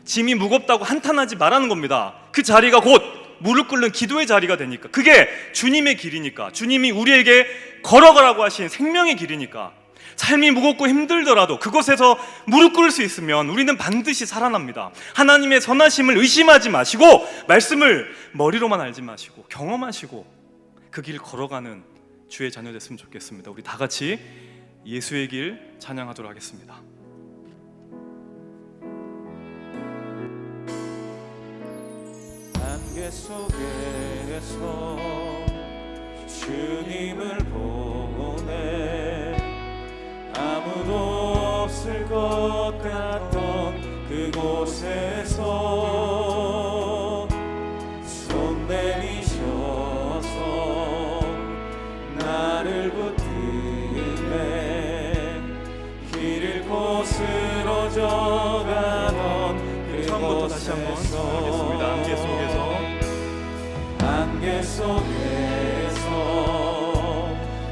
짐이 무겁다고 한탄하지 말라는 겁니다. 그 자리가 곧 무릎 꿇는 기도의 자리가 되니까, 그게 주님의 길이니까, 주님이 우리에게 걸어가라고 하신 생명의 길이니까, 삶이 무겁고 힘들더라도 그곳에서 무릎 꿇을 수 있으면 우리는 반드시 살아납니다. 하나님의 선하심을 의심하지 마시고, 말씀을 머리로만 알지 마시고 경험하시고 그 길 걸어가는 주의 자녀 됐으면 좋겠습니다. 우리 다 같이 예수의 길 찬양하도록 하겠습니다. 안개 속에서 주님을 보내 아무도 없을 것 같던 그곳에서 손 내미셔서 나를 붙들래 길 잃고 쓰러져 가던 처음부터 다시 한번 하겠습니다. 안개 속에서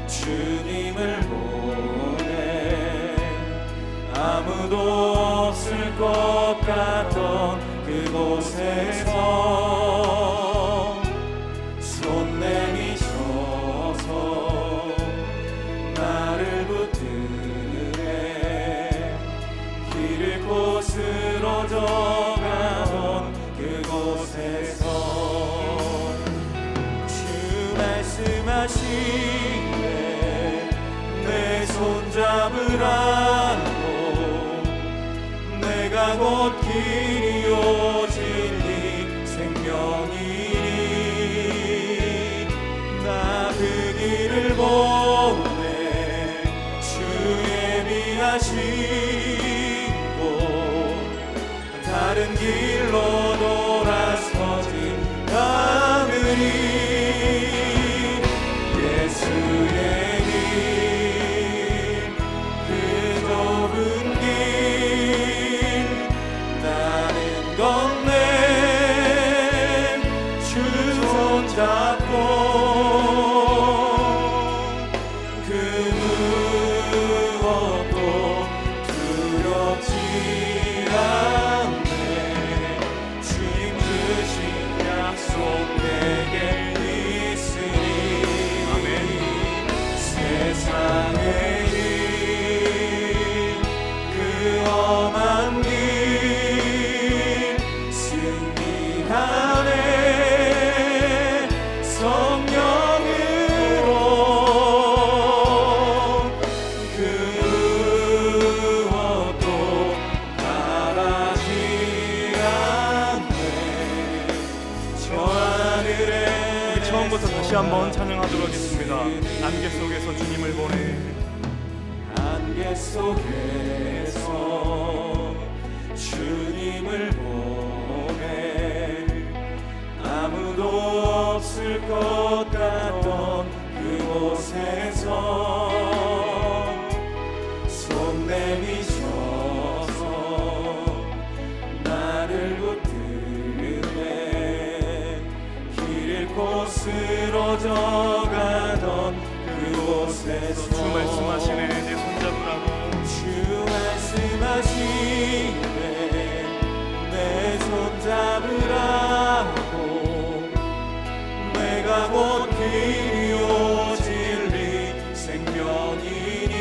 주님을 보내 아무도 없을 것 같던 그곳에서 손 내미셔서 나를 붙들래 길 잃고 쓰러져 가던 그곳에서 주 말씀하시네 내 손 잡으라고 내가 곧 길이요 진리 생명이니 나 그 길을 보내 주 예비하신 곳 다른 길로 돌아서 손잡고 그 무엇도 두렵지 않네. 주님 주신 약속 내게 있으니 아멘. 세상의 그 험한 길 승리하네. 성령으로 그 무엇도 바라지 않네. 저 하늘에 처음부터 다시 한번 찬양하도록 하겠습니다. 안개 속에서 주님을 보내. 안개 속에서 주님을 보내. 아무도 없을 것 같던 그곳에서 손 내미셔서 나를 붙드네. 길 잃고 쓰러져 가던 그곳에서 주 말씀하시네. 내 손잡으라고. 주 말씀하시네. 내 손잡으라고. 내가 곧 길이요 진리 생명이니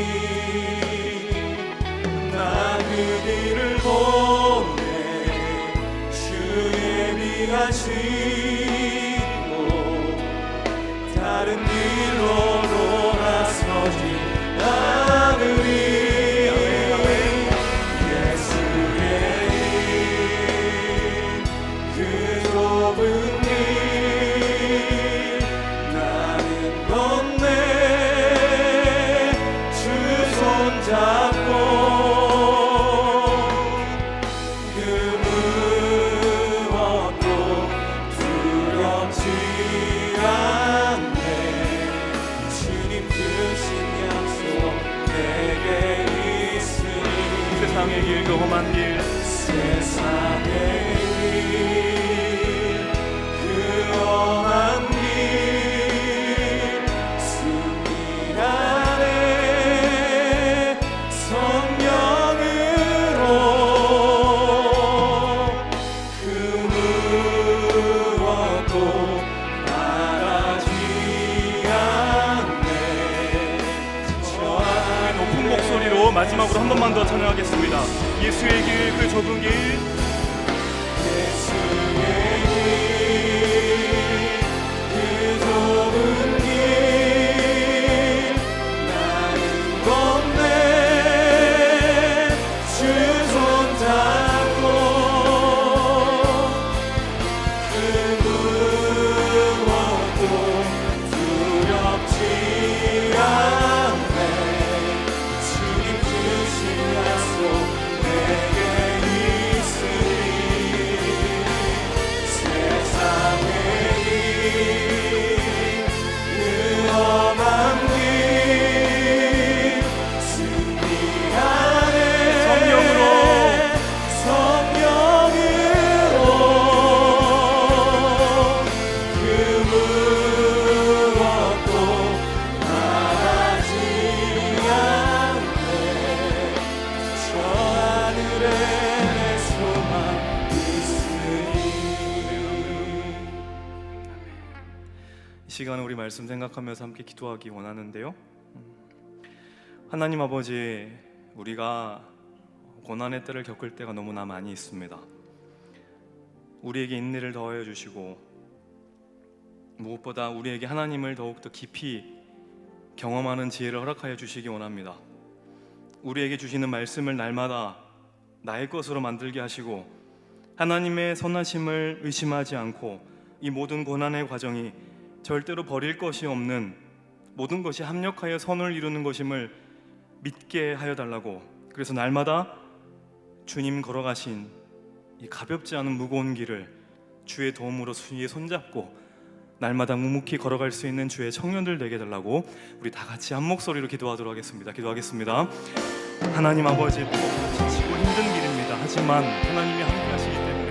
나 그 길을 보내. 주의 비가 시고 다른 길로 돌아서지 않으리. 예수의 그 좁은 길 나는 건네. 주 손잡고 그 무엇도 두렵지 않네. 주님 주신 약속 내게 있으니 세상의 길, 그 험한 길. 세상의 그 험한 길 승리하네. 성령으로 그 무엇도 바라지 않네. 저 높은 목소리로 마지막으로 한 번만 더 찬양하겠습니다. 예수의 길, 그 좁은 길. 예수의 길, 그 좁은 길 나는 건네. 주 손잡고 그 무엇도 두렵지 않네. 주님 주신 약속 내게 있으니 세상의 길, 그 험한 길 승리하네. 성령으로 그 무엇도 바라지 않네. 저 하늘에 내 소망 있으니. 이 시간 우리 말씀 생각하면서 함께 기도하기 원하는데요. 하나님 아버지, 우리가 고난의 때를 겪을 때가 너무나 많이 있습니다. 우리에게 인내를 더하여 주시고 무엇보다 우리에게 하나님을 더욱더 깊이 경험하는 지혜를 허락하여 주시기 원합니다. 우리에게 주시는 말씀을 날마다 나의 것으로 만들게 하시고 하나님의 선하심을 의심하지 않고 이 모든 고난의 과정이 절대로 버릴 것이 없는 모든 것이 합력하여 선을 이루는 것임을 믿게 하여 달라고. 그래서 날마다 주님 걸어가신 이 가볍지 않은 무거운 길을 주의 도움으로 주의 손잡고 날마다 묵묵히 걸어갈 수 있는 주의 청년들 되게 달라고 우리 다 같이 한 목소리로 기도하도록 하겠습니다. 기도하겠습니다. 하나님 아버지, 지치고 힘든 길입니다. 하지만 하나님이 함께 하시기 때문에